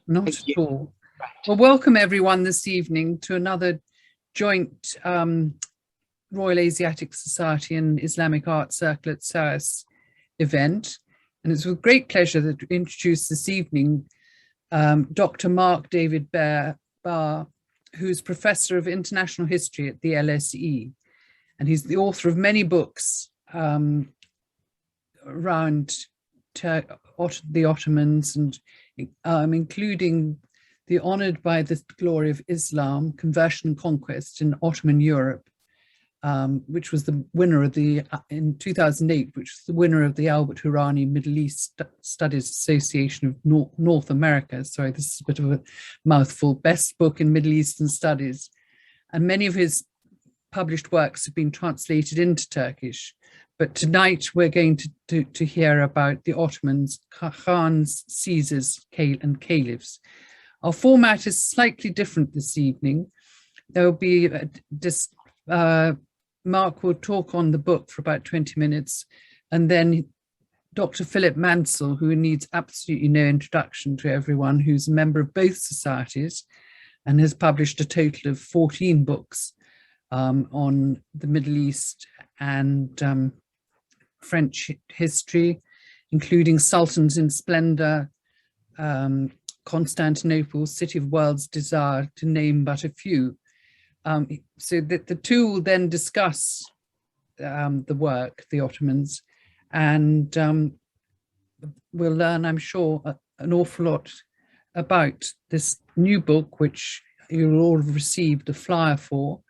Not at all. Right. Well, welcome everyone this evening to another joint Royal Asiatic Society and Islamic Art Circle at SOAS event. And it's with great pleasure that we introduce this evening Dr. Marc David Baer, who's Professor of International History at the LSE. And he's the author of many books around the Ottomans, and including The Honored by the Glory of Islam, Conversion and Conquest in Ottoman Europe, which was the winner of in 2008, which was the winner of the Albert Hourani Middle East Studies Association of North America. Sorry, this is a bit of a mouthful. Best book in Middle Eastern Studies. And many of his published works have been translated into Turkish. But tonight we're going to hear about the Ottomans, Khans, Caesars, and Caliphs. Our format is slightly different this evening. There will be Marc will talk on the book for about 20 minutes, and then Dr. Philip Mansel, who needs absolutely no introduction to everyone, who's a member of both societies and has published a total of 14 books on the Middle East and French history, including Sultans in Splendor, Constantinople, City of World's Desire, to name but a few. So that the two will then discuss the work, the Ottomans, and we'll learn, I'm sure, an awful lot about this new book, which you'll all have received a flyer for,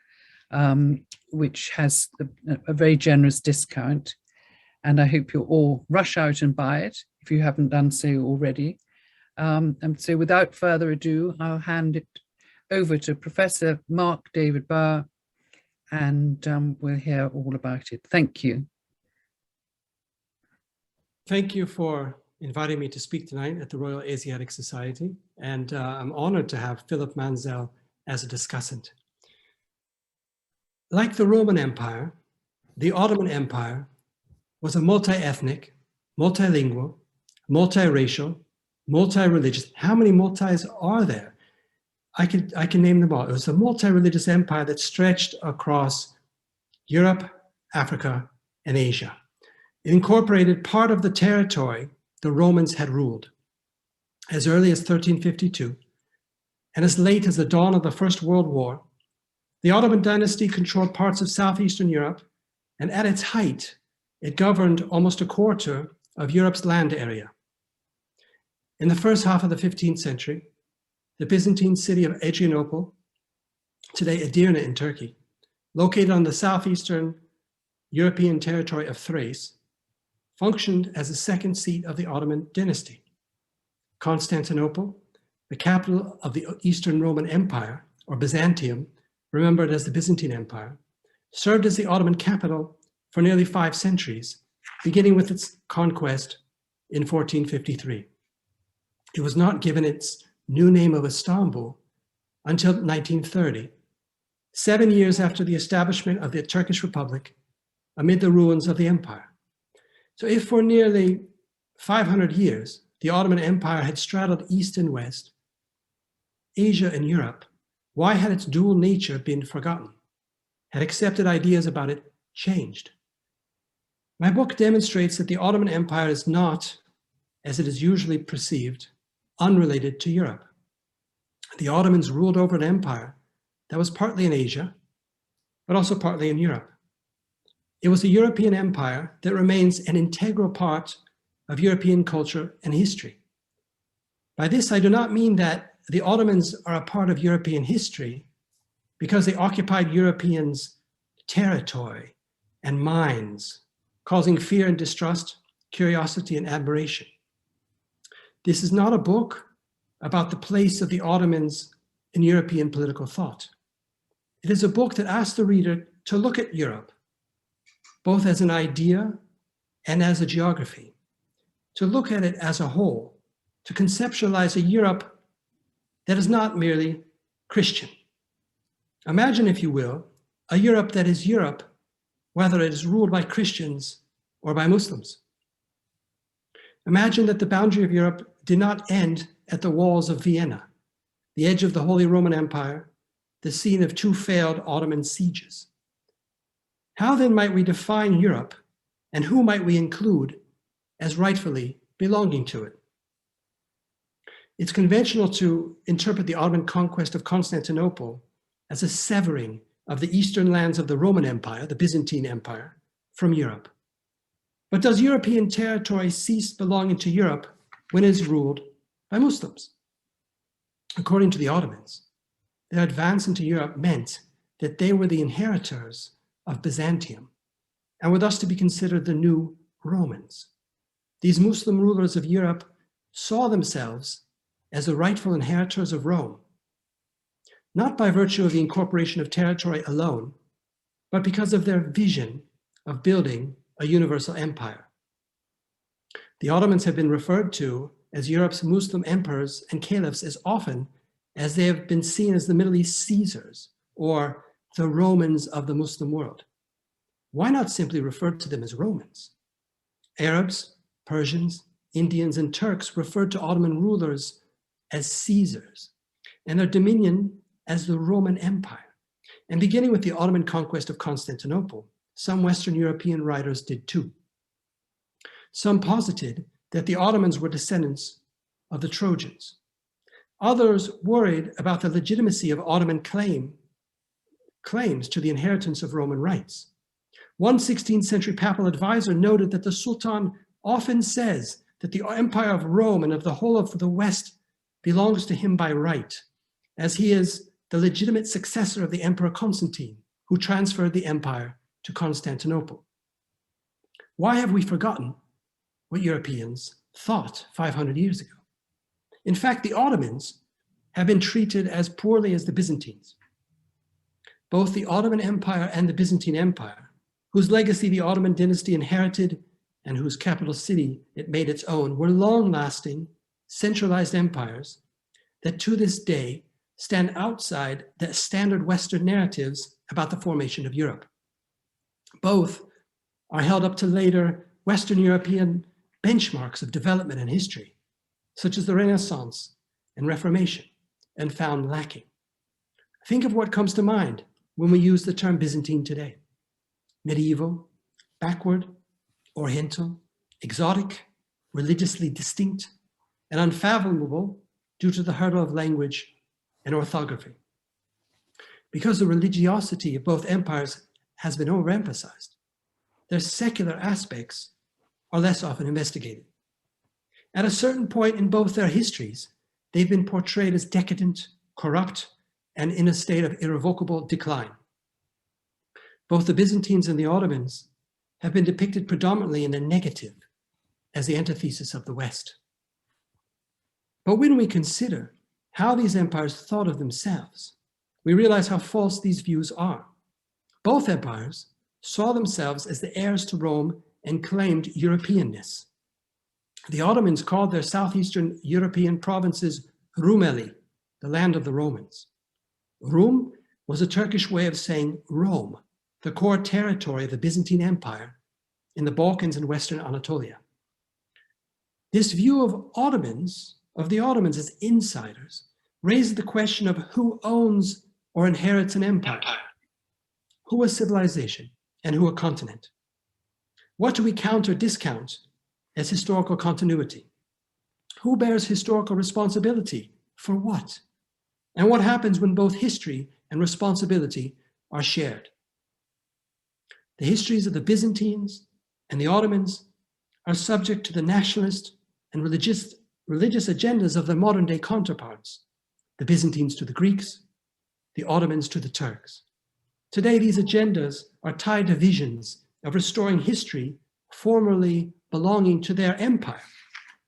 which has a very generous discount. And I hope you'll all rush out and buy it if you haven't done so already. And so without further ado, I'll hand it over to Professor Marc David Baer, and we'll hear all about it. Thank you. Thank you for inviting me to speak tonight at the Royal Asiatic Society. And I'm honored to have Philip Mansel as a discussant. Like the Roman Empire, the Ottoman Empire was a multi-ethnic, multilingual, multiracial, multi-religious. How many multis are there? I can name them all. It was a multi-religious empire that stretched across Europe, Africa, and Asia. It incorporated part of the territory the Romans had ruled. As early as 1352, and as late as the dawn of the First World War, the Ottoman dynasty controlled parts of southeastern Europe, and at its height, it governed almost a quarter of Europe's land area. In the first half of the 15th century, the Byzantine city of Adrianople, today Edirne in Turkey, located on the southeastern European territory of Thrace, functioned as the second seat of the Ottoman dynasty. Constantinople, the capital of the Eastern Roman Empire, or Byzantium, remembered as the Byzantine Empire, served as the Ottoman capital for nearly 5 centuries, beginning with its conquest in 1453. It was not given its new name of Istanbul until 1930, 7 years after the establishment of the Turkish Republic amid the ruins of the empire. So if for nearly 500 years, the Ottoman Empire had straddled East and West, Asia and Europe, why had its dual nature been forgotten? Had accepted ideas about it changed? My book demonstrates that the Ottoman Empire is not, as it is usually perceived, unrelated to Europe. The Ottomans ruled over an empire that was partly in Asia, but also partly in Europe. It was a European empire that remains an integral part of European culture and history. By this, I do not mean that the Ottomans are a part of European history because they occupied Europeans' territory and minds, causing fear and distrust, curiosity and admiration. This is not a book about the place of the Ottomans in European political thought. It is a book that asks the reader to look at Europe, both as an idea and as a geography, to look at it as a whole, to conceptualize a Europe that is not merely Christian. Imagine, if you will, a Europe that is Europe, whether it is ruled by Christians or by Muslims. Imagine that the boundary of Europe did not end at the walls of Vienna, the edge of the Holy Roman Empire, the scene of two failed Ottoman sieges. How then might we define Europe, and who might we include as rightfully belonging to it? It's conventional to interpret the Ottoman conquest of Constantinople as a severing of the eastern lands of the Roman Empire, the Byzantine Empire, from Europe. But does European territory cease belonging to Europe when it is ruled by Muslims? According to the Ottomans, their advance into Europe meant that they were the inheritors of Byzantium and were thus to be considered the new Romans. These Muslim rulers of Europe saw themselves as the rightful inheritors of Rome, not by virtue of the incorporation of territory alone, but because of their vision of building a universal empire. The Ottomans have been referred to as Europe's Muslim emperors and caliphs as often as they have been seen as the Middle East Caesars or the Romans of the Muslim world. Why not simply refer to them as Romans? Arabs, Persians, Indians, and Turks referred to Ottoman rulers as Caesars and their dominion as the Roman Empire. And beginning with the Ottoman conquest of Constantinople, some Western European writers did too. Some posited that the Ottomans were descendants of the Trojans. Others worried about the legitimacy of Ottoman claims to the inheritance of Roman rights. One 16th century papal advisor noted that the Sultan often says that the empire of Rome and of the whole of the West belongs to him by right, as he is the legitimate successor of the Emperor Constantine, who transferred the empire to Constantinople. Why have we forgotten what Europeans thought 500 years ago? In fact, the Ottomans have been treated as poorly as the Byzantines. Both the Ottoman Empire and the Byzantine Empire, whose legacy the Ottoman dynasty inherited and whose capital city it made its own, were long-lasting, centralized empires that to this day stand outside the standard Western narratives about the formation of Europe. Both are held up to later Western European benchmarks of development and history, such as the Renaissance and Reformation, and found lacking. Think of what comes to mind when we use the term Byzantine today. Medieval, backward, oriental, exotic, religiously distinct, and unfathomable due to the hurdle of language and orthography. Because the religiosity of both empires has been overemphasized, their secular aspects are less often investigated. At a certain point in both their histories, they've been portrayed as decadent, corrupt, and in a state of irrevocable decline. Both the Byzantines and the Ottomans have been depicted predominantly in the negative as the antithesis of the West. But when we consider how these empires thought of themselves, we realize how false these views are. Both empires saw themselves as the heirs to Rome and claimed Europeanness. The Ottomans called their southeastern European provinces Rumeli, the land of the Romans. Rum was a Turkish way of saying Rome, the core territory of the Byzantine Empire in the Balkans and Western Anatolia. This view of the Ottomans as insiders raised the question of who owns or inherits an empire, who a civilization, and who a continent. What do we count or discount as historical continuity? Who bears historical responsibility for what? And what happens when both history and responsibility are shared? The histories of the Byzantines and the Ottomans are subject to the nationalist and religious agendas of their modern-day counterparts, the Byzantines to the Greeks, the Ottomans to the Turks. Today, these agendas are tied to visions of restoring history formerly belonging to their empire,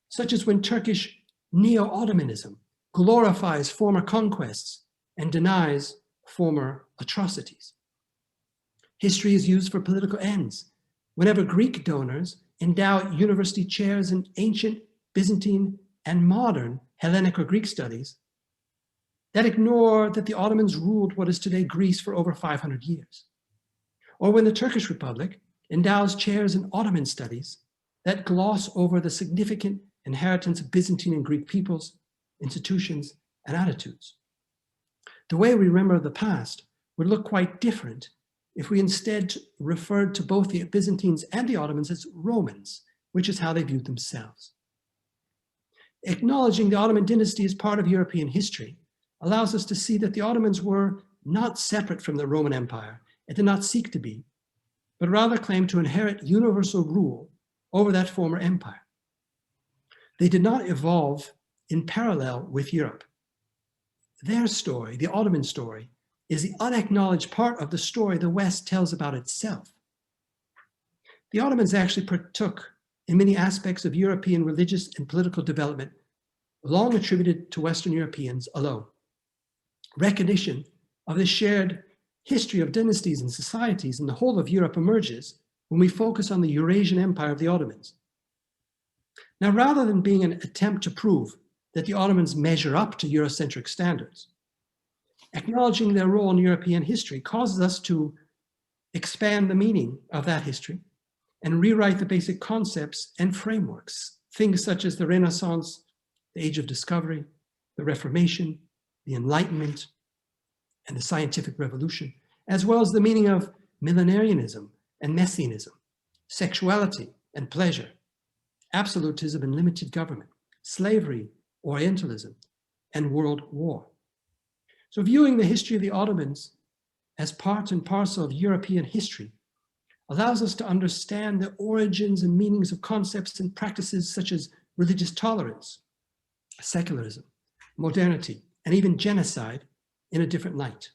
such as when Turkish neo-Ottomanism glorifies former conquests and denies former atrocities. History is used for political ends. Whenever Greek donors endow university chairs in ancient, Byzantine, and modern Hellenic or Greek studies that ignore that the Ottomans ruled what is today Greece for over 500 years. Or when the Turkish Republic endows chairs in Ottoman studies that gloss over the significant inheritance of Byzantine and Greek peoples institutions, and attitudes. The way we remember the past would look quite different if we instead referred to both the Byzantines and the Ottomans as Romans, which is how they viewed themselves. Acknowledging the Ottoman dynasty as part of European history allows us to see that the Ottomans were not separate from the Roman Empire and did not seek to be, but rather claimed to inherit universal rule over that former empire. They did not evolve in parallel with Europe. Their story, the Ottoman story, is the unacknowledged part of the story the West tells about itself. The Ottomans actually partook in many aspects of European religious and political development, long attributed to Western Europeans alone. Recognition of the shared history of dynasties and societies in the whole of Europe emerges when we focus on the Eurasian Empire of the Ottomans. Now, rather than being an attempt to prove that the Ottomans measure up to Eurocentric standards, acknowledging their role in European history causes us to expand the meaning of that history and rewrite the basic concepts and frameworks, things such as the Renaissance, the Age of Discovery, the Reformation, the Enlightenment, and the Scientific Revolution, as well as the meaning of millenarianism and messianism, sexuality and pleasure, absolutism and limited government, slavery, orientalism, and world war. So viewing the history of the Ottomans as part and parcel of European history allows us to understand the origins and meanings of concepts and practices such as religious tolerance, secularism, modernity, and even genocide in a different light.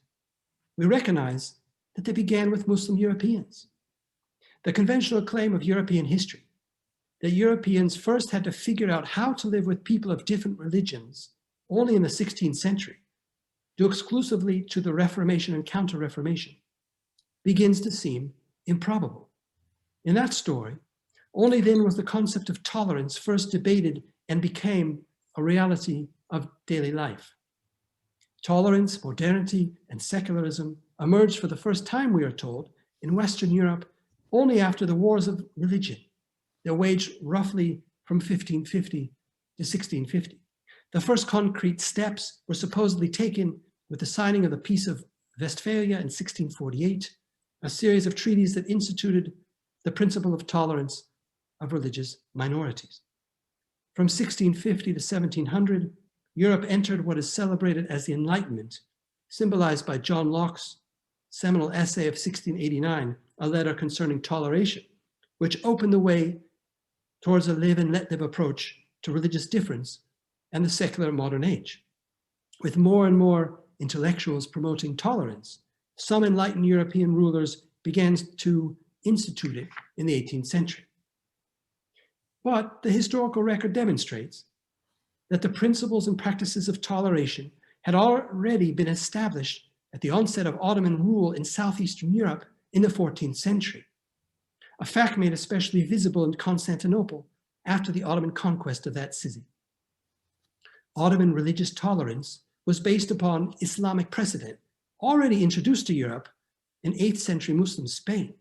We recognize that they began with Muslim Europeans. The conventional claim of European history, that Europeans first had to figure out how to live with people of different religions only in the 16th century, due exclusively to the Reformation and Counter-Reformation, begins to seem improbable. In that story, only then was the concept of tolerance first debated and became a reality of daily life. Tolerance, modernity, and secularism emerged for the first time, we are told, in Western Europe only after the wars of religion that waged roughly from 1550 to 1650. The first concrete steps were supposedly taken with the signing of the Peace of Westphalia in 1648, a series of treaties that instituted the principle of tolerance of religious minorities. From 1650 to 1700, Europe entered what is celebrated as the Enlightenment, symbolized by John Locke's seminal essay of 1689, a letter concerning toleration, which opened the way towards a live and let live approach to religious difference and the secular modern age. With more and more intellectuals promoting tolerance, some enlightened European rulers began to institute it in the 18th century. But the historical record demonstrates that the principles and practices of toleration had already been established at the onset of Ottoman rule in southeastern Europe in the 14th century, a fact made especially visible in Constantinople after the Ottoman conquest of that city. Ottoman religious tolerance was based upon Islamic precedent already introduced to Europe in 8th century Muslim Spain,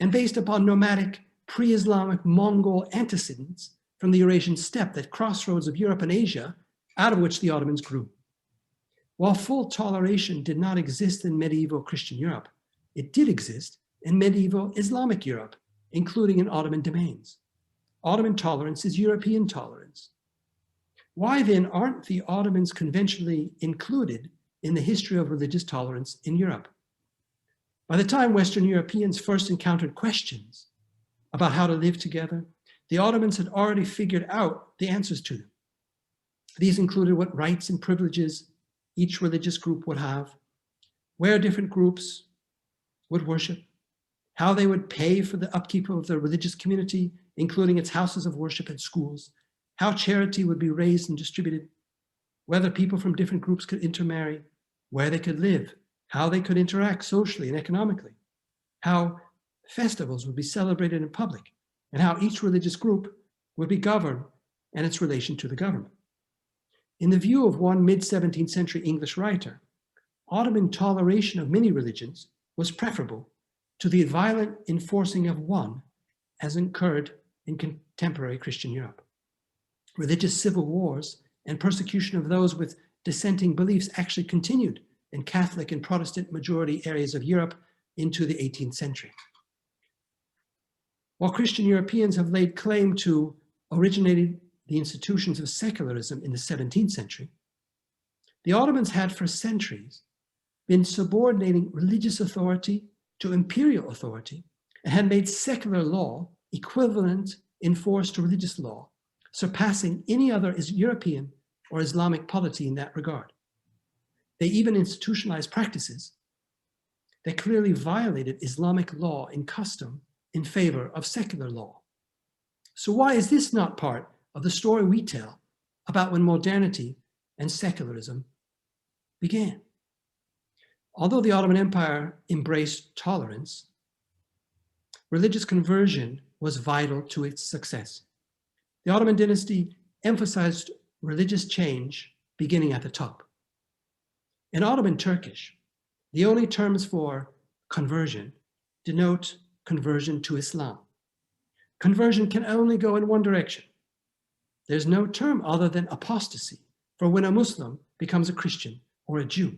and based upon nomadic pre-Islamic Mongol antecedents from the Eurasian steppe, that crossroads of Europe and Asia, out of which the Ottomans grew. While full toleration did not exist in medieval Christian Europe, it did exist in medieval Islamic Europe, including in Ottoman domains. Ottoman tolerance is European tolerance. Why then aren't the Ottomans conventionally included in the history of religious tolerance in Europe? By the time Western Europeans first encountered questions about how to live together, the Ottomans had already figured out the answers to them. These included what rights and privileges each religious group would have, where different groups would worship, how they would pay for the upkeep of the religious community, including its houses of worship and schools, how charity would be raised and distributed, whether people from different groups could intermarry, where they could live, how they could interact socially and economically, how festivals would be celebrated in public, and how each religious group would be governed and its relation to the government. In the view of one mid-17th century English writer, Ottoman toleration of many religions was preferable to the violent enforcing of one as occurred in contemporary Christian Europe. Religious civil wars and persecution of those with dissenting beliefs actually continued in Catholic and Protestant majority areas of Europe into the 18th century. While Christian Europeans have laid claim to originating the institutions of secularism in the 17th century, the Ottomans had for centuries been subordinating religious authority to imperial authority and had made secular law equivalent in force to religious law, surpassing any other European or Islamic polity in that regard. They even institutionalized practices that clearly violated Islamic law and custom in favor of secular law. So why is this not part of the story we tell about when modernity and secularism began? Although the Ottoman Empire embraced tolerance, religious conversion was vital to its success. The Ottoman dynasty emphasized religious change beginning at the top. In Ottoman Turkish, the only terms for conversion denote conversion to Islam. Conversion can only go in one direction. There's no term other than apostasy for when a Muslim becomes a Christian or a Jew.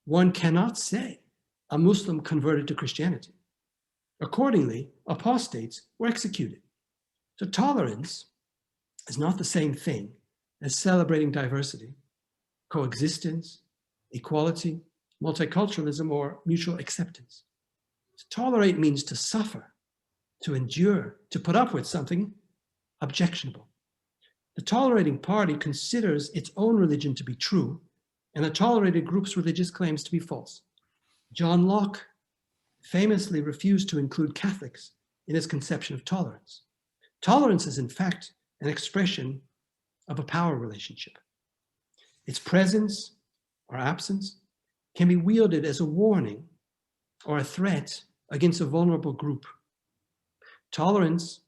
One cannot say a Muslim converted to Christianity. Accordingly, apostates were executed. So tolerance is not the same thing as celebrating diversity, coexistence, equality, multiculturalism, or mutual acceptance. To tolerate means to suffer, to endure, to put up with something objectionable. The tolerating party considers its own religion to be true, and the tolerated group's religious claims to be false. John Locke famously refused to include Catholics in his conception of tolerance. Tolerance is, in fact, an expression of a power relationship. Its presence or absence can be wielded as a warning or a threat against a vulnerable group. Tolerance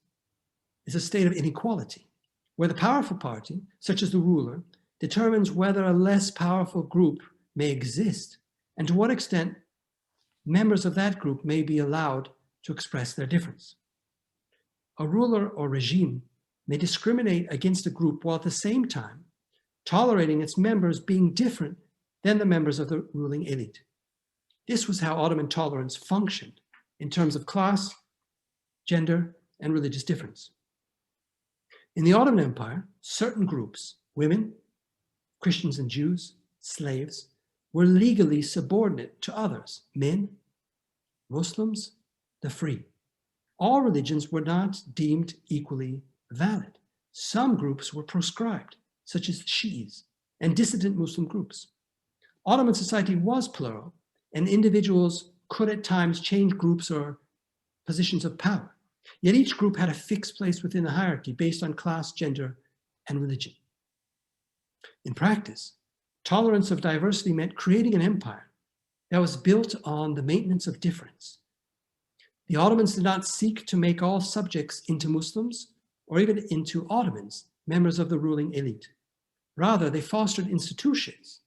is a state of inequality, where the powerful party, such as the ruler, determines whether a less powerful group may exist and to what extent members of that group may be allowed to express their difference. A ruler or regime may discriminate against a group while at the same time tolerating its members being different than the members of the ruling elite. This was how Ottoman tolerance functioned in terms of class, gender, and religious difference. In the Ottoman Empire, certain groups, women, Christians and Jews, slaves, were legally subordinate to others, men, Muslims, the free. All religions were not deemed equally valid. Some groups were proscribed, such as Shi'is and dissident Muslim groups. Ottoman society was plural, and individuals could at times change groups or positions of power. Yet each group had a fixed place within the hierarchy based on class, gender, and religion. In practice, tolerance of diversity meant creating an empire that was built on the maintenance of difference. The Ottomans did not seek to make all subjects into Muslims or even into Ottomans, members of the ruling elite. Rather, they fostered institutions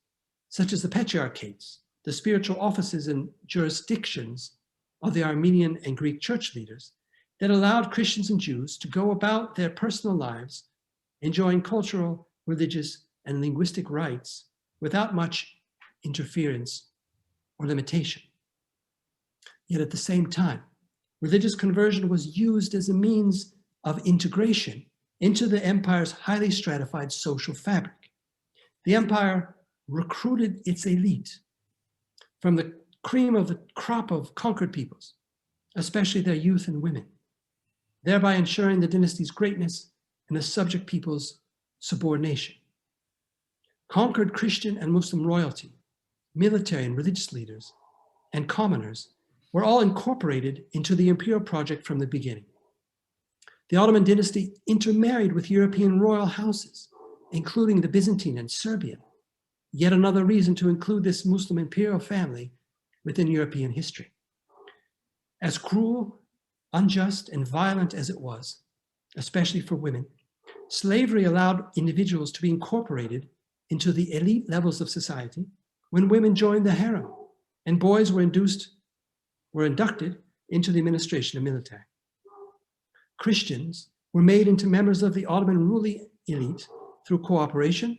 such as the patriarchates, the spiritual offices and jurisdictions of the Armenian and Greek church leaders that allowed Christians and Jews to go about their personal lives, enjoying cultural, religious, and linguistic rights without much interference or limitation. Yet at the same time, religious conversion was used as a means of integration into the empire's highly stratified social fabric. The empire recruited its elite from the cream of the crop of conquered peoples, especially their youth and women, thereby ensuring the dynasty's greatness and the subject people's subordination. Conquered Christian and Muslim royalty, military and religious leaders, and commoners were all incorporated into the imperial project from the beginning. The Ottoman dynasty intermarried with European royal houses, including the Byzantine and Serbian, yet another reason to include this Muslim imperial family within European history. As cruel, unjust, and violent as it was, especially for women, slavery allowed individuals to be incorporated into the elite levels of society when women joined the harem and boys were inducted into the administration of military. Christians were made into members of the Ottoman ruling elite through cooperation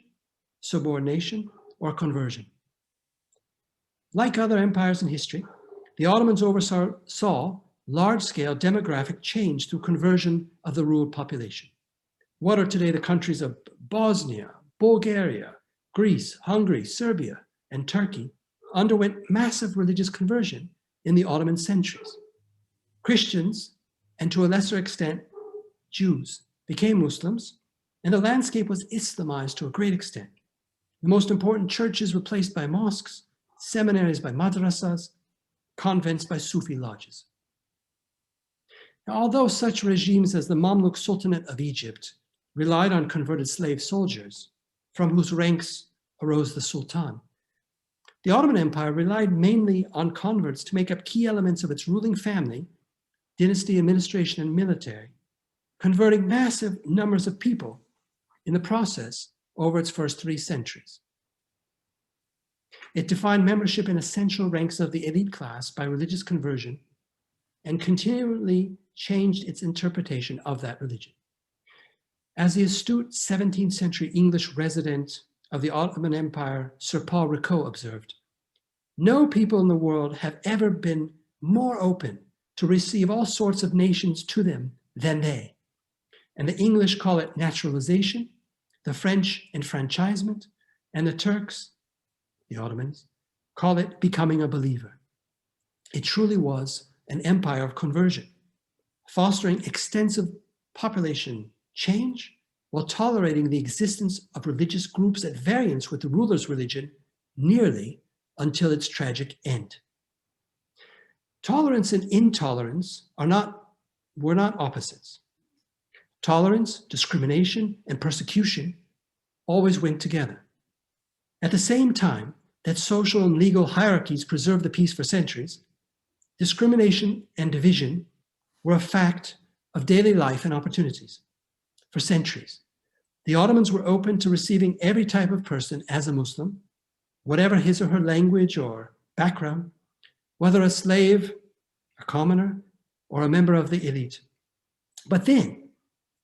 subordination, or conversion. Like other empires in history, the Ottomans oversaw large-scale demographic change through conversion of the ruled population. What are today the countries of Bosnia, Bulgaria, Greece, Hungary, Serbia, and Turkey underwent massive religious conversion in the Ottoman centuries. Christians, and to a lesser extent, Jews, became Muslims, and the landscape was Islamized to a great extent. The most important churches replaced by mosques, seminaries by madrasas, convents by Sufi lodges. Now, although such regimes as the Mamluk Sultanate of Egypt relied on converted slave soldiers, from whose ranks arose the Sultan, the Ottoman Empire relied mainly on converts to make up key elements of its ruling family, dynasty, administration, and military, converting massive numbers of people in the process over its first 3 centuries. It defined membership in essential ranks of the elite class by religious conversion and continually changed its interpretation of that religion. As the astute 17th century English resident of the Ottoman Empire, Sir Paul Ricoeur, observed, "No people in the world have ever been more open to receive all sorts of nations to them than they. And the English call it naturalization, the French enfranchisement, and the Turks, the Ottomans, call it becoming a believer." It truly was an empire of conversion, fostering extensive population change while tolerating the existence of religious groups at variance with the ruler's religion nearly until its tragic end. Tolerance and intolerance were not opposites. Tolerance, discrimination, and persecution always went together. At the same time that social and legal hierarchies preserved the peace for centuries, discrimination and division were a fact of daily life and opportunities. For centuries, the Ottomans were open to receiving every type of person as a Muslim, whatever his or her language or background, whether a slave, a commoner, or a member of the elite. But then,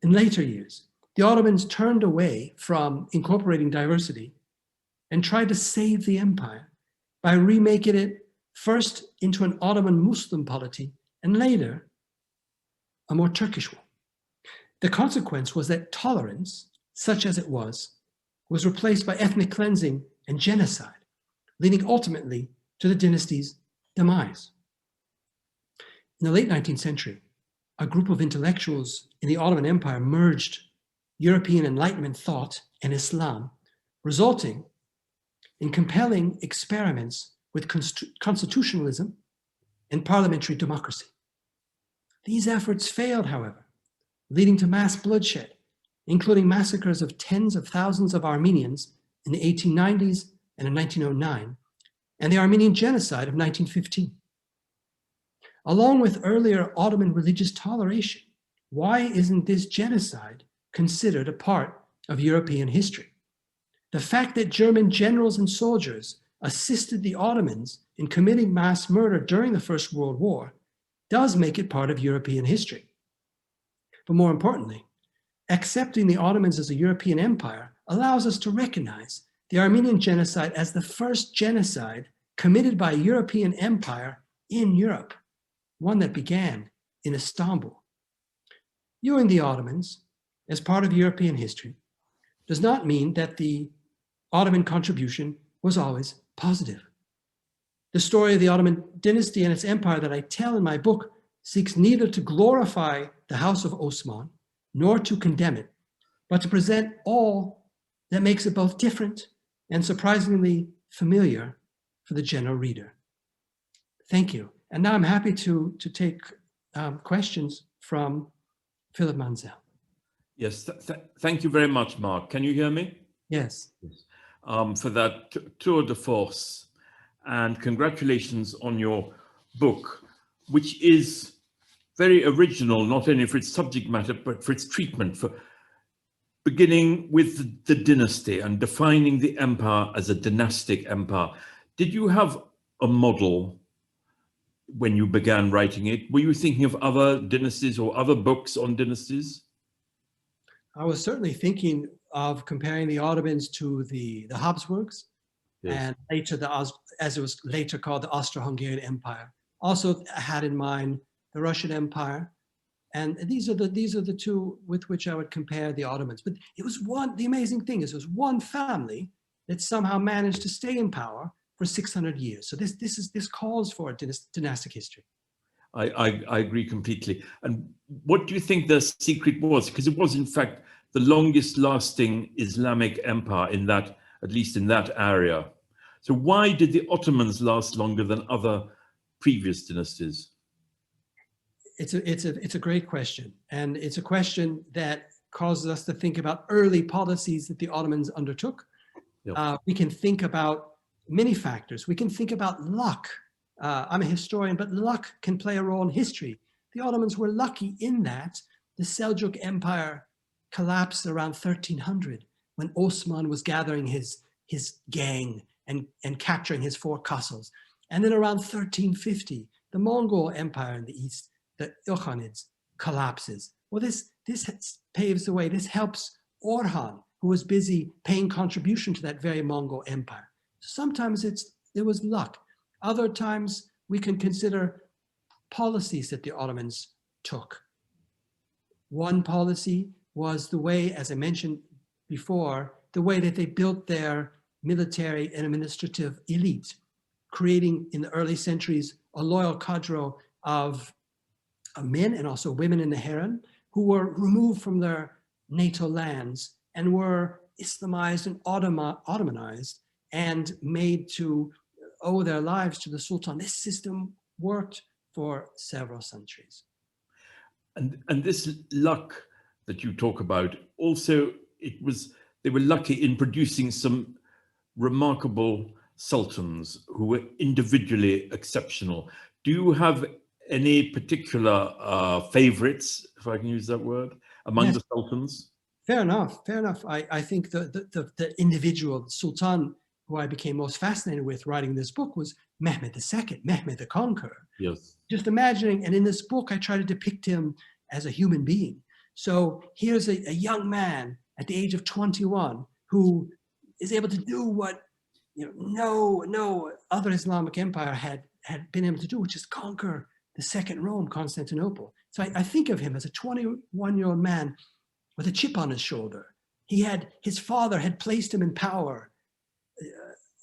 in later years, the Ottomans turned away from incorporating diversity and tried to save the empire by remaking it first into an Ottoman Muslim polity and later a more Turkish one. The consequence was that tolerance, such as it was replaced by ethnic cleansing and genocide, leading ultimately to the dynasty's demise. In the late 19th century, a group of intellectuals in the Ottoman Empire merged European Enlightenment thought and Islam, resulting in compelling experiments with constitutionalism and parliamentary democracy. These efforts failed, however, leading to mass bloodshed, including massacres of tens of thousands of Armenians in the 1890s and in 1909, and the Armenian genocide of 1915. Along with earlier Ottoman religious toleration, why isn't this genocide considered a part of European history? The fact that German generals and soldiers assisted the Ottomans in committing mass murder during the First World War does make it part of European history. But more importantly, accepting the Ottomans as a European empire allows us to recognize the Armenian genocide as the first genocide committed by a European empire in Europe, one that began in Istanbul. Viewing the Ottomans as part of European history does not mean that the Ottoman contribution was always positive. The story of the Ottoman dynasty and its empire that I tell in my book seeks neither to glorify the House of Osman nor to condemn it, but to present all that makes it both different and surprisingly familiar for the general reader. Thank you. And now I'm happy to take questions from Philip Mansel. Yes, thank you very much, Marc. Can you hear me? Yes. For that tour de force. And congratulations on your book, which is very original, not only for its subject matter, but for its treatment, for beginning with the dynasty and defining the empire as a dynastic empire. Did you have a model when you began writing it? Were you thinking of other dynasties or other books on dynasties? I was certainly thinking of comparing the Ottomans to the Habsburgs, Yes. and later as it was later called the Austro-Hungarian Empire. Also had in mind the Russian Empire, and these are the two with which I would compare the Ottomans. But it was the amazing thing is it was one family that somehow managed to stay in power for 600 years. So this calls for a dynastic history. I agree completely. And what do you think the secret was? Because it was in fact the longest lasting Islamic empire in that, at least in that area. So why did the Ottomans last longer than other previous dynasties? It's a great question. And it's a question that causes us to think about early policies that the Ottomans undertook. Yep. We can think about many factors. We can think about luck. I'm a historian, but luck can play a role in history. The Ottomans were lucky in that the Seljuk Empire collapsed around 1300 when Osman was gathering his gang and capturing his 4 castles. And then around 1350, the Mongol Empire in the east, the Ilkhanids, collapses. Well, this paves the way. This helps Orhan, who was busy paying contribution to that very Mongol Empire. Sometimes it was luck. Other times we can consider policies that the Ottomans took. One policy was the way, as I mentioned before, the way that they built their military and administrative elite, creating in the early centuries a loyal cadre of men and also women in the harem who were removed from their natal lands and were Islamized and Ottomanized and made to owe their lives to the Sultan. This system worked for several centuries. And this luck that you talk about, also they were lucky in producing some remarkable sultans who were individually exceptional. Do you have any particular favorites, if I can use that word, among the sultans? Fair enough, fair enough. I think the individual sultan who I became most fascinated with writing this book was Mehmed II, Mehmed the Conqueror. Yes. Just imagining, and in this book I try to depict him as a human being. So here's a young man at the age of 21 who is able to do what no other Islamic empire had been able to do, which is conquer the second Rome, Constantinople. So I think of him as a 21-year-old man with a chip on his shoulder. His father had placed him in power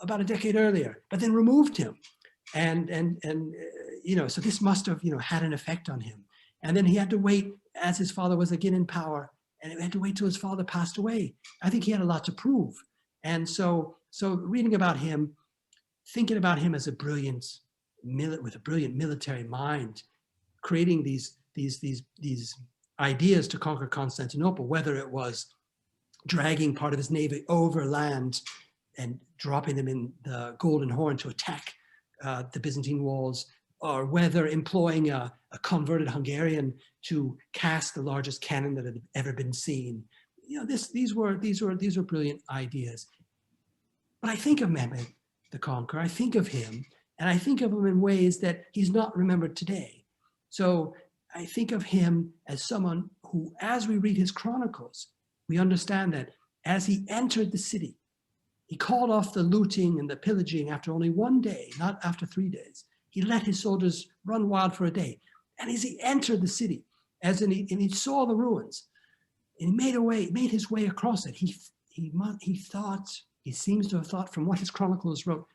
about a decade earlier, but then removed him. And so this must have, had an effect on him. And then he had to wait as his father was again in power, and he had to wait till his father passed away. I think he had a lot to prove. And so reading about him, thinking about him as with a brilliant military mind, creating these ideas to conquer Constantinople, whether it was dragging part of his navy overland and dropping them in the Golden Horn to attack the Byzantine walls, or whether employing a converted Hungarian to cast the largest cannon that had ever been seen. These were brilliant ideas. But I think of Mehmed the Conqueror, I think of him, and I think of him in ways that he's not remembered today. So I think of him as someone who, as we read his chronicles, we understand that as he entered the city, he called off the looting and the pillaging after only one day, not after 3 days. He let his soldiers run wild for a day. And as he entered the city, and he saw the ruins, and he made his way across it, he seems to have thought, from what his chroniclers wrote,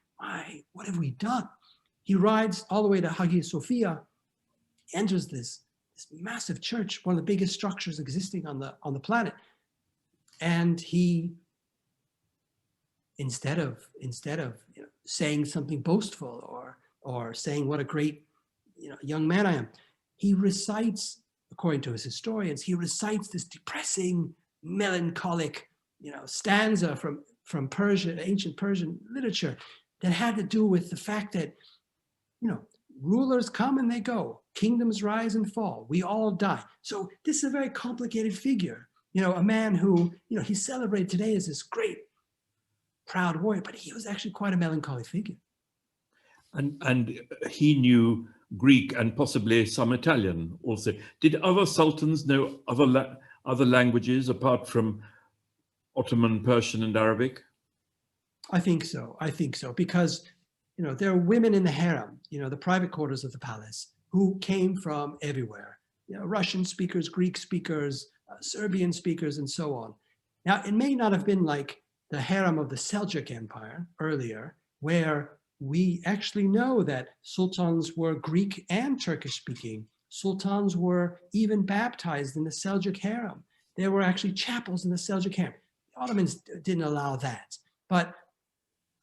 what have we done? He rides all the way to Hagia Sophia, enters this massive church, one of the biggest structures existing on the planet. And he, instead of saying something boastful or saying what a great young man I am, he recites, according to his historians, he recites this depressing, melancholic stanza from Persian, ancient Persian literature that had to do with the fact that rulers come and they go, kingdoms rise and fall, we all die. So this is a very complicated figure, a man who he's celebrated today as this great, proud warrior, but he was actually quite a melancholy figure. And he knew Greek and possibly some Italian also. Did other sultans know other languages apart from Ottoman, Persian, and Arabic? I think so. I think so, because there are women in the harem, the private quarters of the palace, who came from everywhere. Russian speakers, Greek speakers, Serbian speakers, and so on. Now, it may not have been like the harem of the Seljuk Empire earlier, where we actually know that sultans were Greek and Turkish speaking. Sultans were even baptized in the Seljuk harem. There were actually chapels in the Seljuk harem. The Ottomans didn't allow that. But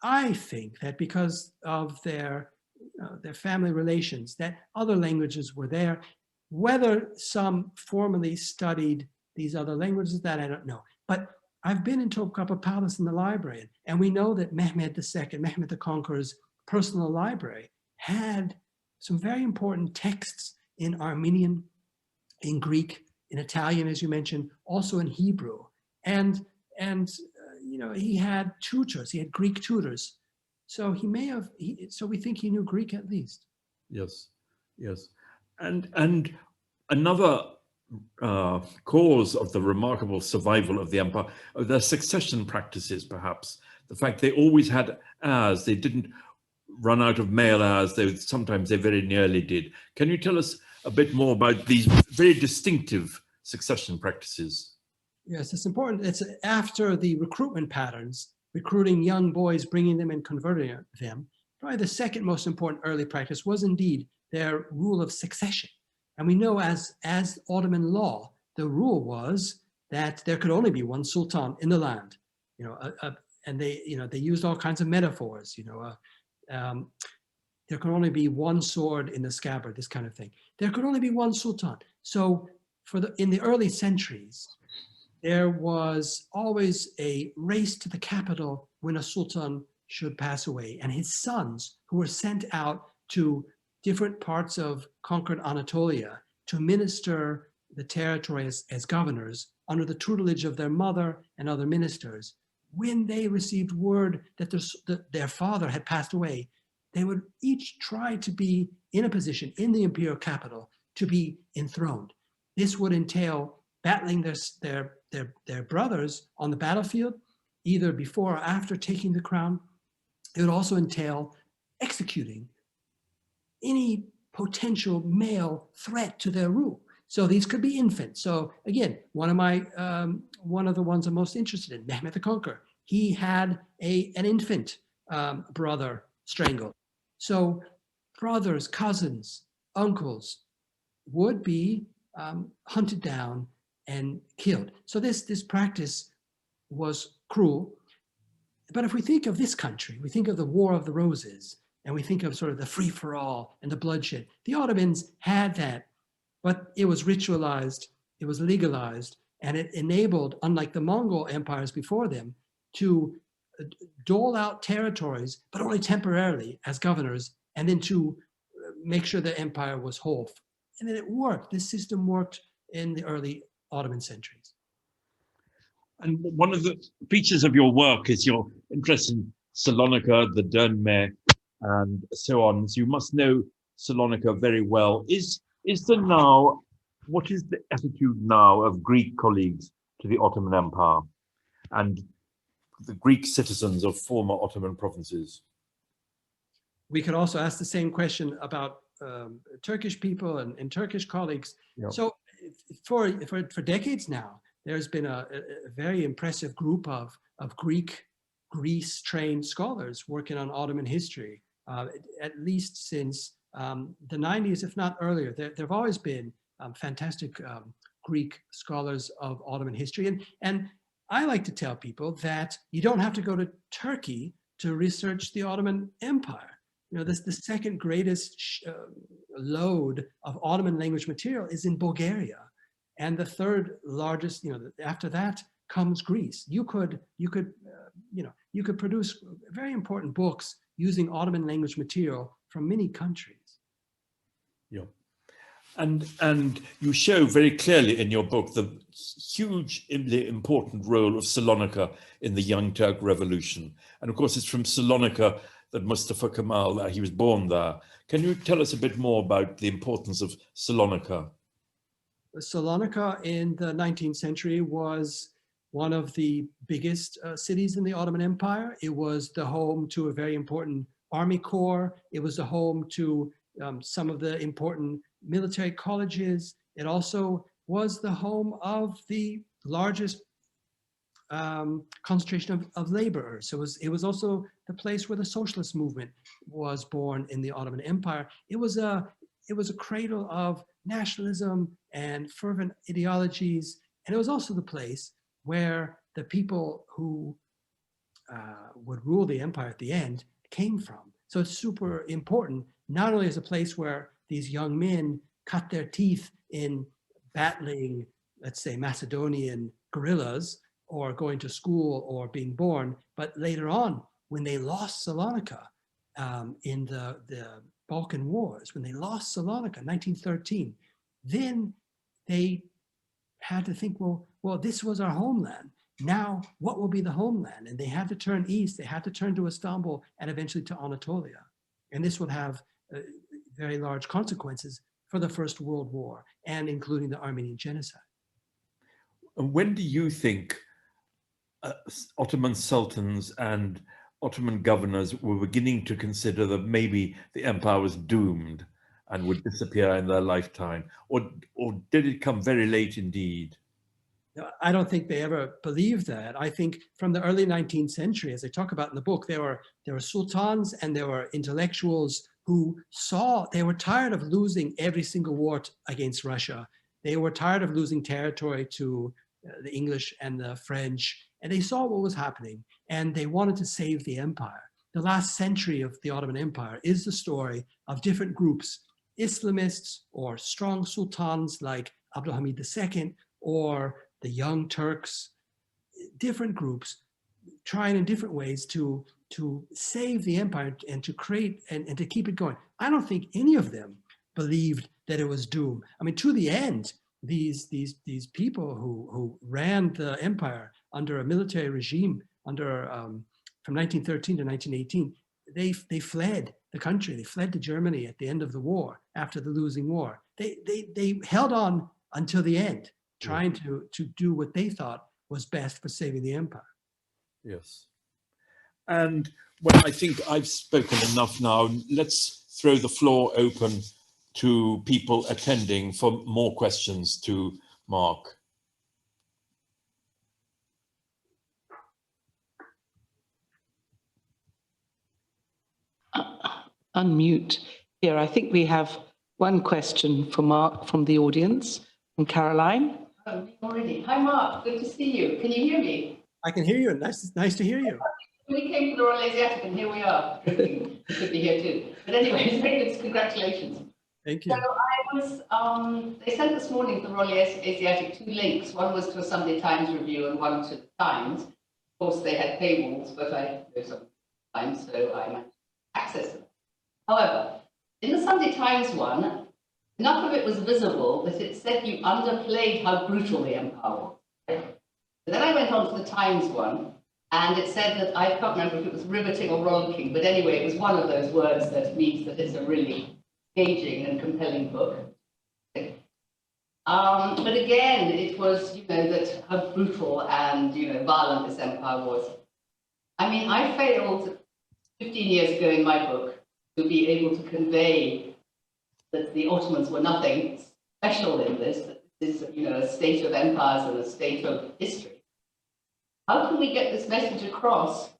I think that because of their family relations, that other languages were there. Whether some formally studied these other languages, that I don't know. But I've been in Topkapı Palace in the library, and we know that Mehmed II, Mehmed the Conqueror's personal library, had some very important texts in Armenian, in Greek, in Italian, as you mentioned, also in Hebrew. And he had tutors, he had Greek tutors. So he may have, so we think he knew Greek at least. Yes, yes. And another cause of the remarkable survival of the empire, of their succession practices, perhaps. The fact they always had heirs, they didn't run out of male heirs, sometimes they very nearly did. Can you tell us a bit more about these very distinctive succession practices? Yes, it's important. It's after the recruitment patterns, recruiting young boys, bringing them and converting them. Probably the second most important early practice was indeed their rule of succession. And we know as Ottoman law, the rule was that there could only be one sultan in the land, and they used all kinds of metaphors, there could only be one sword in the scabbard, this kind of thing. There could only be one sultan. So in the early centuries, there was always a race to the capital when a sultan should pass away, and his sons, who were sent out to different parts of conquered Anatolia to minister the territory as governors under the tutelage of their mother and other ministers. When they received word that their father had passed away, they would each try to be in a position in the imperial capital to be enthroned. This would entail battling their brothers on the battlefield, either before or after taking the crown. It would also entail executing any potential male threat to their rule. So these could be infants. So again, one of the ones I'm most interested in, Mehmed the Conqueror, he had an infant brother strangled. So brothers, cousins, uncles would be hunted down and killed. So this practice was cruel. But if we think of this country, we think of the War of the Roses, and we think of sort of the free-for-all and the bloodshed. The Ottomans had that, but it was ritualized, it was legalized, and it enabled, unlike the Mongol empires before them, to dole out territories, but only temporarily as governors, and then to make sure the empire was whole. And then it worked. This system worked in the early Ottoman centuries. And one of the features of your work is your interest in Salonika, the dynasty, and so on. So you must know Salonika very well. What is the attitude now of Greek colleagues to the Ottoman Empire and the Greek citizens of former Ottoman provinces? We could also ask the same question about Turkish people and Turkish colleagues. Yep. So for decades now, there's been a very impressive group of Greece-trained scholars working on Ottoman history, at least since the 90s, if not earlier. There have always been fantastic Greek scholars of Ottoman history. And I like to tell people that you don't have to go to Turkey to research the Ottoman Empire. The second greatest load of Ottoman language material is in Bulgaria. And the third largest, after that comes Greece. You could produce very important books using Ottoman language material from many countries. Yeah. And you show very clearly in your book the hugely important role of Salonika in the Young Turk Revolution. And of course, it's from Salonika that Mustafa Kemal, he was born there. Can you tell us a bit more about the importance of Salonika? Salonika in the 19th century was one of the biggest cities in the Ottoman Empire. It was the home to a very important army corps. It was the home to some of the important military colleges. It also was the home of the largest concentration of laborers. So it was also the place where the socialist movement was born in the Ottoman Empire. It was a cradle of nationalism and fervent ideologies, and it was also the place where the people who would rule the empire at the end came from. So it's super important, not only as a place where these young men cut their teeth in battling, let's say, Macedonian guerrillas, or going to school or being born, but later on, when they lost Salonika in the Balkan Wars, when they lost Salonika in 1913, then they had to think, well, this was our homeland. Now, what will be the homeland? And they had to turn east, they had to turn to Istanbul and eventually to Anatolia. And this would have very large consequences for the First World War, and including the Armenian genocide. When do you think Ottoman sultans and Ottoman governors were beginning to consider that maybe the empire was doomed and would disappear in their lifetime? Or did it come very late indeed? I don't think they ever believed that. I think from the early 19th century, as I talk about in the book, there were sultans and there were intellectuals who saw they were tired of losing every single war against Russia. They were tired of losing territory to the English and the French, and they saw what was happening, and they wanted to save the empire. The last century of the Ottoman Empire is the story of different groups, Islamists or strong sultans like Abdulhamid II, or the Young Turks, different groups trying in different ways to save the empire and to create and to keep it going. I don't think any of them believed that it was doomed. I mean, to the end, these people who ran the empire under a military regime under from 1913 to 1918, they fled the country. They fled to Germany at the end of the war, after the losing war. They held on until the end, trying to do what they thought was best for saving the empire. Yes. And well, I think I've spoken enough now. Let's throw the floor open to people attending for more questions to Marc. Unmute here. I think we have one question for Marc from the audience, from Caroline. Oh, already. Hi, Marc. Good to see you. Can you hear me? I can hear you. Nice to hear you. We came to the Royal Asiatic, and here we are. Good to be here too. But anyway, it's very good. Congratulations. Thank you. So I was, they sent this morning to the Royal Asiatic 2 links. One was to a Sunday Times review and one to the Times. Of course, they had paywalls, but I know some Times, so I managed to access them. However, in the Sunday Times one, enough of it was visible that it said you underplayed how brutal the empire was. But then I went on to the Times one, and it said that, I can't remember if it was riveting or rollicking, but anyway, it was one of those words that means that it's a really engaging and compelling book. But again, it was, that how brutal and, violent this empire was. I mean, I failed 15 years ago in my book to be able to convey that the Ottomans were nothing special in this, that this is, a state of empires and a state of history. How can we get this message across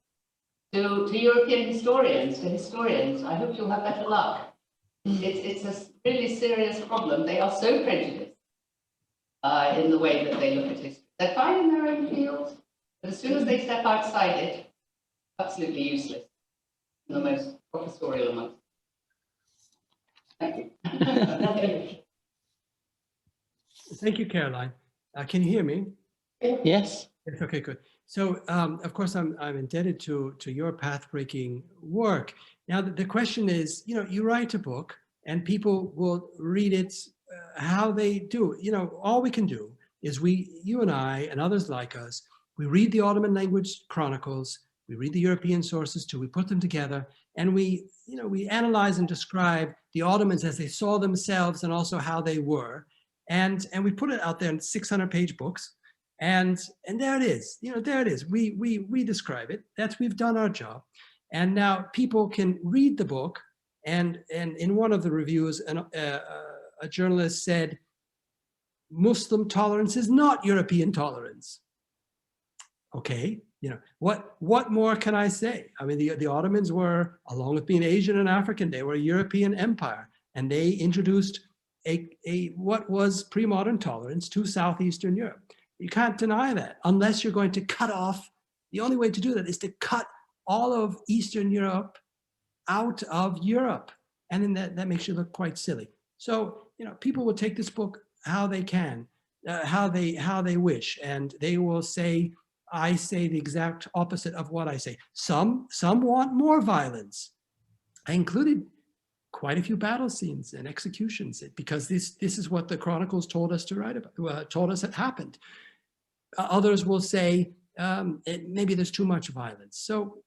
to European historians, to historians? I hope you'll have better luck. It's a really serious problem. They are so prejudiced in the way that they look at history. They're fine in their own field, but as soon as they step outside it, absolutely useless. The most professorial amongst. Thank you. Thank you, Caroline. Can you hear me? Yes. Yes. Okay, good. So, of course, I'm indebted to your path-breaking work. Now, the question is, you write a book, and people will read it how they do. All we can do is you and I and others like us, we read the Ottoman language chronicles, we read the European sources too, we put them together, and we analyze and describe the Ottomans as they saw themselves and also how they were. And we put it out there in 600-page books. And there it is. There it is. We describe it. We've done our job. And now people can read the book. And in one of the reviews, a journalist said, Muslim tolerance is not European tolerance. Okay, what more can I say? I mean, the Ottomans were, along with being Asian and African, they were a European empire, and they introduced what was pre-modern tolerance to Southeastern Europe. You can't deny that unless you're going to cut off. The only way to do that is to cut all of Eastern Europe out of Europe, and then that makes you look quite silly. So people will take this book how they can, how they wish, and they will say, I say the exact opposite of what I say. Some want more violence. I included quite a few battle scenes and executions because this is what the chronicles told us to write about, told us it happened. Others will say maybe there's too much violence. So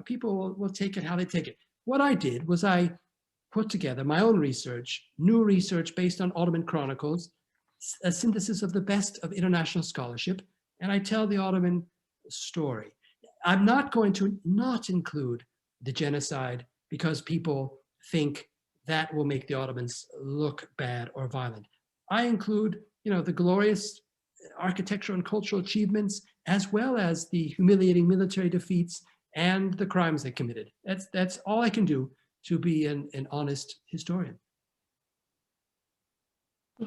people will take it how they take it. What I did was I put together my own research, new research based on Ottoman chronicles, a synthesis of the best of international scholarship, and I tell the Ottoman story. I'm not going to not include the genocide because people think that will make the Ottomans look bad or violent. I include, the glorious architectural and cultural achievements, as well as the humiliating military defeats and the crimes they committed. That's all I can do to be an honest historian.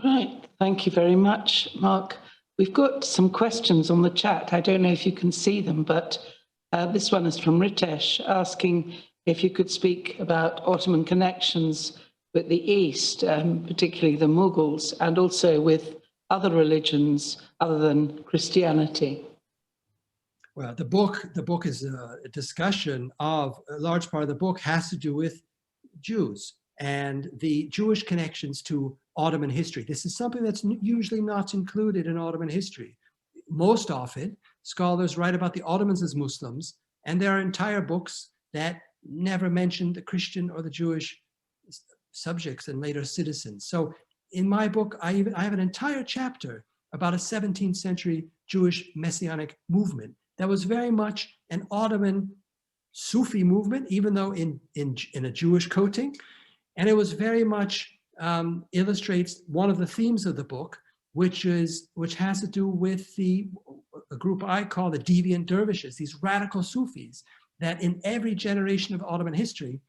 Right, thank you very much, Marc. We've got some questions on the chat. I don't know if you can see them, but this one is from Ritesh asking if you could speak about Ottoman connections with the East, particularly the Mughals, and also with other religions other than Christianity. Well, the book is a discussion of, a large part of the book has to do with Jews and the Jewish connections to Ottoman history. This is something that's usually not included in Ottoman history. Most often, scholars write about the Ottomans as Muslims, and there are entire books that never mention the Christian or the Jewish subjects and later citizens. So in my book, I have an entire chapter about a 17th century Jewish messianic movement that was very much an Ottoman Sufi movement, even though in a Jewish coating. And it was very much illustrates one of the themes of the book, which has to do with a group I call the deviant dervishes, these radical Sufis that in every generation of Ottoman history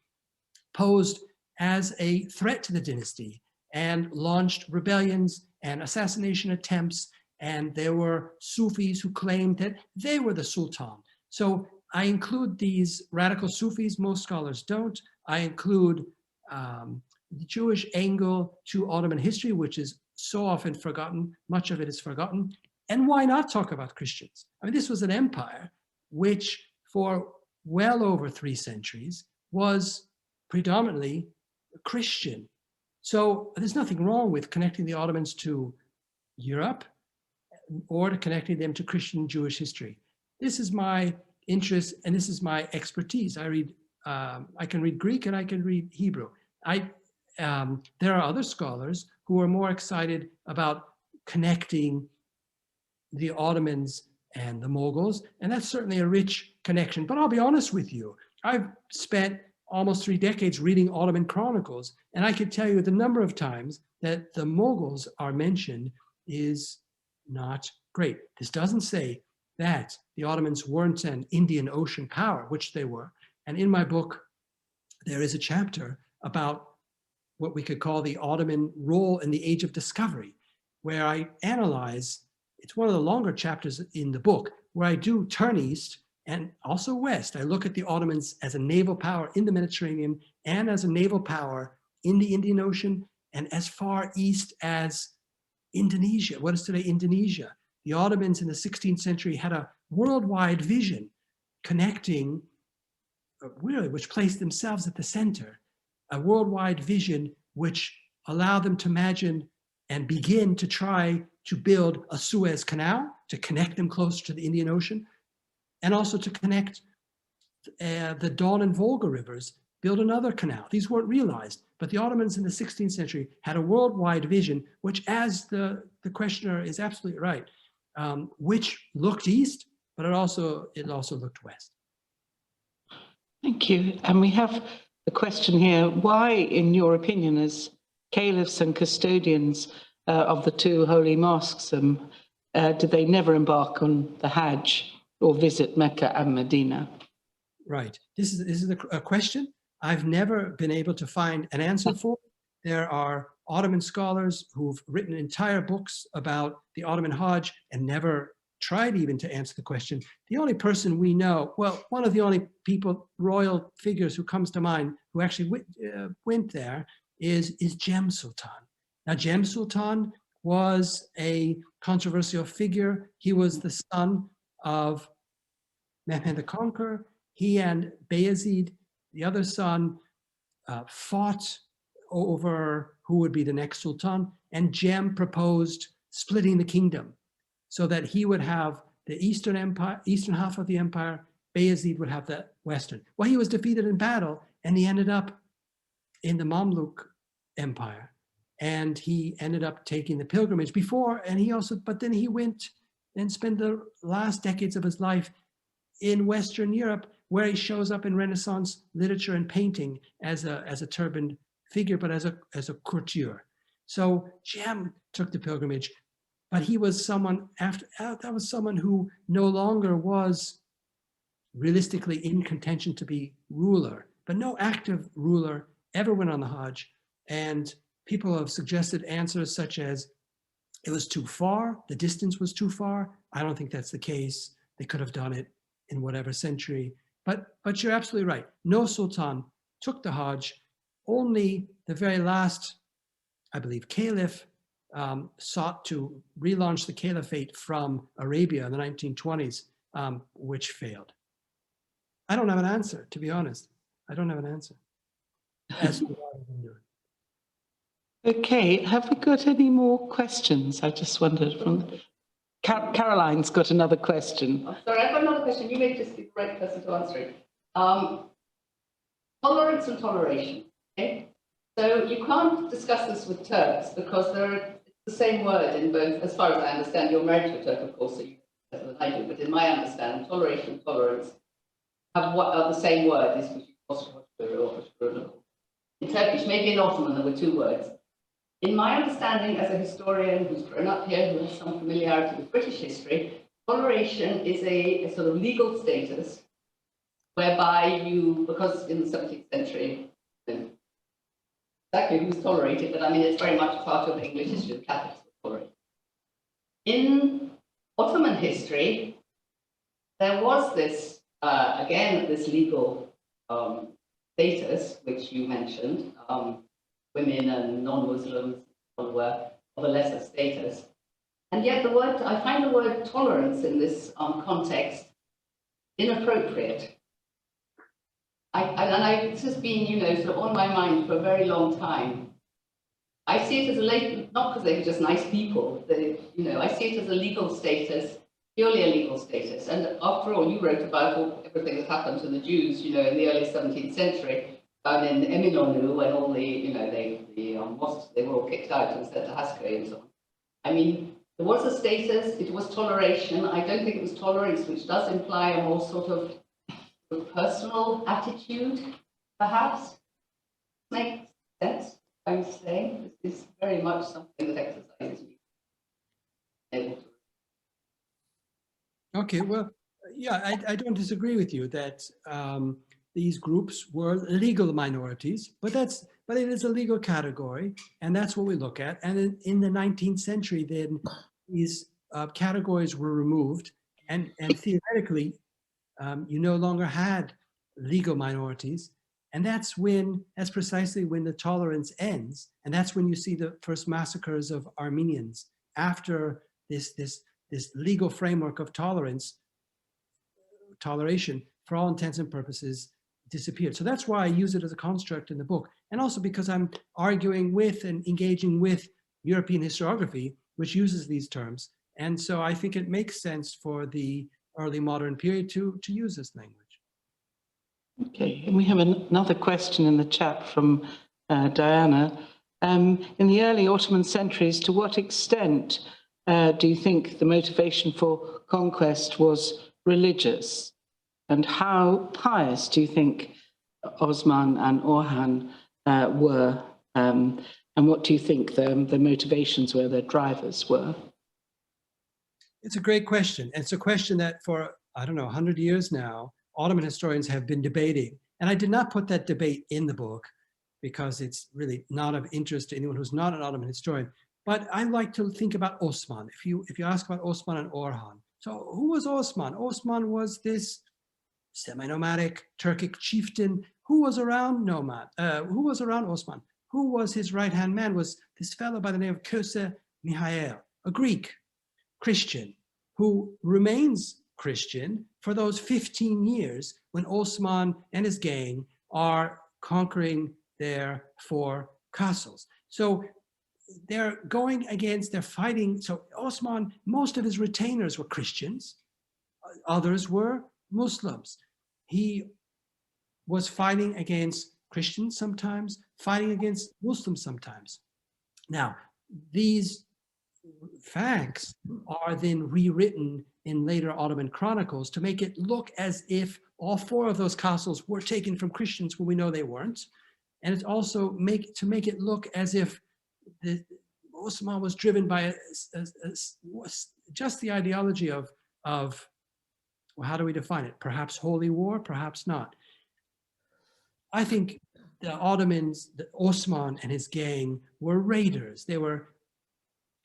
posed as a threat to the dynasty and launched rebellions and assassination attempts. And there were Sufis who claimed that they were the Sultan. So I include these radical Sufis, most scholars don't. I include the Jewish angle to Ottoman history, which is so often forgotten. Much of it is forgotten. And why not talk about Christians? I mean, this was an empire which for well over 3 centuries was predominantly Christian. So there's nothing wrong with connecting the Ottomans to Europe or to connecting them to Christian Jewish history. This is my interest and this is my expertise. I can read Greek and I can read Hebrew. There are other scholars who are more excited about connecting the Ottomans and the Mughals, and that's certainly a rich connection. But I'll be honest with you, I've spent almost 3 decades reading Ottoman chronicles, and I could tell you the number of times that the Mughals are mentioned is not great. This doesn't say that the Ottomans weren't an Indian Ocean power, which they were. And in my book, there is a chapter about what we could call the Ottoman role in the Age of Discovery, where I analyze, it's one of the longer chapters in the book, where I do turn east and also west. I look at the Ottomans as a naval power in the Mediterranean and as a naval power in the Indian Ocean and as far east as Indonesia. What is today Indonesia? The Ottomans in the 16th century had a worldwide vision connecting, really, which placed themselves at the center, a worldwide vision which allowed them to imagine and begin to try to build a Suez Canal to connect them closer to the Indian Ocean, and also to connect the Don and Volga rivers, build another canal. These weren't realized, but the Ottomans in the 16th century had a worldwide vision, which, as the questioner is absolutely right, which looked east, but it also looked west. Thank you. And we have a question here. Why, in your opinion, as caliphs and custodians of the two holy mosques, did they never embark on the Hajj or visit Mecca and Medina? Right. This is a question I've never been able to find an answer for. There are Ottoman scholars who've written entire books about the Ottoman Hajj and never tried even to answer the question. The only person we know, well, one of the only people, royal figures who comes to mind who actually went there is Jem Sultan. Now, Jem Sultan was a controversial figure. He was the son of Mehmed the Conqueror. He and Bayezid, the other son, fought over who would be the next sultan, and Jem proposed splitting the kingdom so that he would have the eastern half of the empire, Bayezid would have the western. Well, he was defeated in battle, and he ended up in the Mamluk Empire, and he ended up taking the pilgrimage but then he went and spent the last decades of his life in Western Europe, where he shows up in Renaissance literature and painting as a turbaned figure, but as a courtier. So Jem took the pilgrimage, but he was someone who no longer was realistically in contention to be ruler, but no active ruler ever went on the Hajj. And people have suggested answers such as it was too far, the distance was too far. I don't think that's the case. They could have done it in whatever century. But you're absolutely right. No sultan took the Hajj. Only the very last, I believe, caliph sought to relaunch the caliphate from Arabia in the 1920s, which failed. I don't have an answer, to be honest. I don't have an answer. As to why they didn't do it. Okay, have we got any more questions? I just wondered. Caroline's got another question. Oh, sorry, I've got another question. You may just be the right person to answer it. Tolerance and toleration. Okay? So you can't discuss this with Turks because it's the same word in both, as far as I understand. You're married to a Turk, of course, so you know better than I do. But in my understanding, toleration and tolerance are the same word. In Turkish, maybe in Ottoman, there were two words. In my understanding as a historian who's grown up here, who has some familiarity with British history, toleration is a sort of legal status whereby because in the 17th century, exactly who's tolerated, but I mean, it's very much part of English history, the Catholics were tolerated. In Ottoman history, there was this, again, this legal status, which you mentioned, women and non-Muslims were of a lesser status. And yet I find the word tolerance in this context inappropriate. This has been, sort of on my mind for a very long time. I see it as not because they were just nice people, I see it as a legal status, purely a legal status. And after all, you wrote about everything that happened to the Jews, in the early 17th century. Down in Eminonu, when all the mosques, they were all kicked out and sent to Haskell and so on. I mean, there was a status, it was toleration. I don't think it was tolerance, which does imply a more sort of personal attitude, perhaps. Makes sense, I'm saying. This is very much something that exercises me. Okay, well, yeah, I don't disagree with you that these groups were legal minorities, but it is a legal category, and that's what we look at. And in the 19th century, then these categories were removed, and theoretically, you no longer had legal minorities, and that's precisely when the tolerance ends, and that's when you see the first massacres of Armenians after this legal framework of toleration, for all intents and purposes, disappeared. So that's why I use it as a construct in the book. And also because I'm arguing with and engaging with European historiography, which uses these terms. And so I think it makes sense for the early modern period to use this language. Okay, and we have another question in the chat from Diana. In the early Ottoman centuries, to what extent do you think the motivation for conquest was religious? And how pious do you think Osman and Orhan were? And what do you think the motivations were, the drivers were? It's a great question. And it's a question that for, I don't know, 100 years now, Ottoman historians have been debating. And I did not put that debate in the book because it's really not of interest to anyone who's not an Ottoman historian. But I like to think about Osman. If you ask about Osman and Orhan. So who was Osman? Osman was this semi-nomadic Turkic chieftain who was around Osman. Who was his right-hand man was this fellow by the name of Köse Mihail, a Greek Christian who remains Christian for those 15 years when Osman and his gang are conquering their 4 castles. So they're going against, they're fighting. So Osman, most of his retainers were Christians. Others were Muslims. He was fighting against Christians sometimes, fighting against Muslims sometimes. Now, these facts are then rewritten in later Ottoman chronicles to make it look as if all 4 of those castles were taken from Christians when we know they weren't. And it's also to make it look as if Osman was driven by just the ideology of, well, how do we define it? Perhaps holy war, perhaps not. I think the Ottomans, Osman and his gang were raiders. They were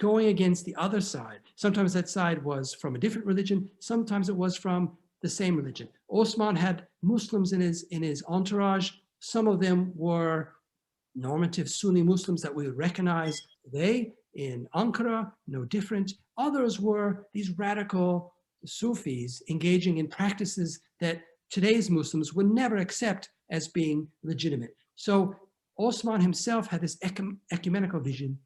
going against the other side. Sometimes that side was from a different religion. Sometimes it was from the same religion. Osman had Muslims in his entourage. Some of them were normative Sunni Muslims that we would recognize today in Ankara, no different. Others were these radical Sufis engaging in practices that today's Muslims would never accept as being legitimate. So Osman himself had this ecumenical vision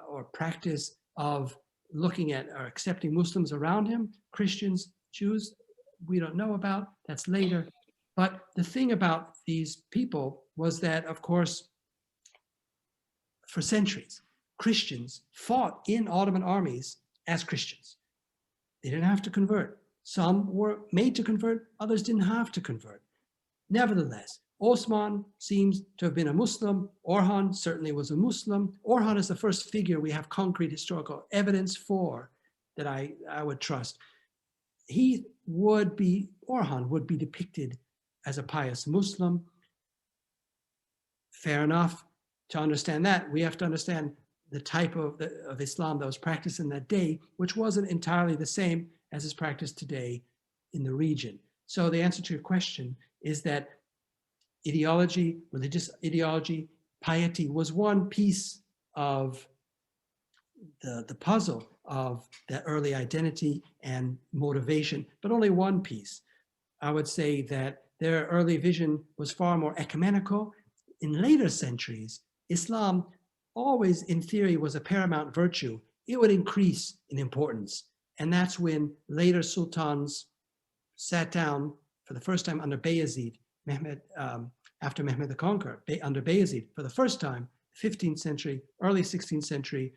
or practice of looking at or accepting Muslims around him, Christians, Jews, we don't know about, that's later. But the thing about these people was that, of course, for centuries, Christians fought in Ottoman armies as Christians. They didn't have to convert. Some were made to convert, others didn't have to convert. Nevertheless, Osman seems to have been a Muslim. Orhan certainly was a Muslim. Orhan is the first figure we have concrete historical evidence for that I would trust. Orhan would be depicted as a pious Muslim. Fair enough. To understand that, we have to understand the type of Islam that was practiced in that day, which wasn't entirely the same as is practiced today in the region. So the answer to your question is that ideology, religious ideology, piety was one piece of the puzzle of that early identity and motivation, but only one piece. I would say that their early vision was far more ecumenical. In later centuries, Islam always, in theory, was a paramount virtue. It would increase in importance. And that's when later sultans sat down for the first time under Bayezid, after Mehmed the Conqueror, under Bayezid, for the first time, 15th century, early 16th century,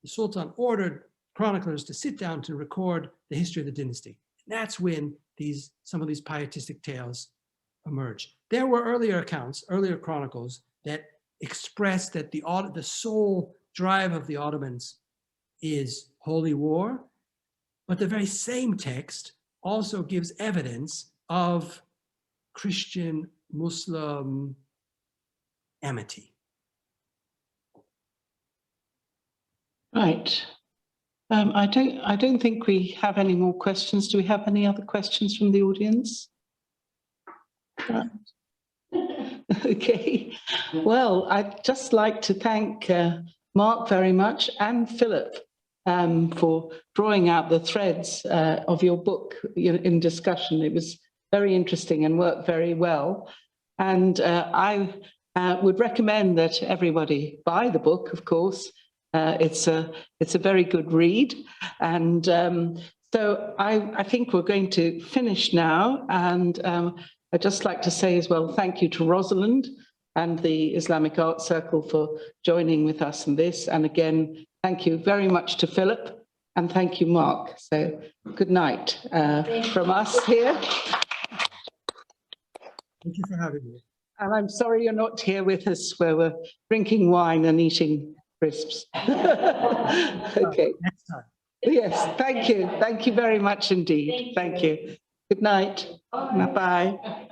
the Sultan ordered chroniclers to sit down to record the history of the dynasty. That's when some of these pietistic tales emerged. There were earlier accounts, earlier chronicles that expressed that the sole drive of the Ottomans is holy war, but the very same text also gives evidence of Christian-Muslim amity. Right. I don't think we have any more questions. Do we have any other questions from the audience? Okay. Well, I'd just like to thank Marc very much and Philip for drawing out the threads of your book in discussion. It was very interesting and worked very well. And I would recommend that everybody buy the book, of course. It's a very good read. And so I think we're going to finish now. And I'd just like to say as well, thank you to Rosalind and the Islamic Art Circle for joining with us in this. And again, thank you very much to Philip, and thank you, Mark. So good night from us here. Thank you for having me. And I'm sorry you're not here with us where we're drinking wine and eating crisps. Okay. Next time. Yes, thank you. Thank you very much indeed. Thank you. Good night. Bye.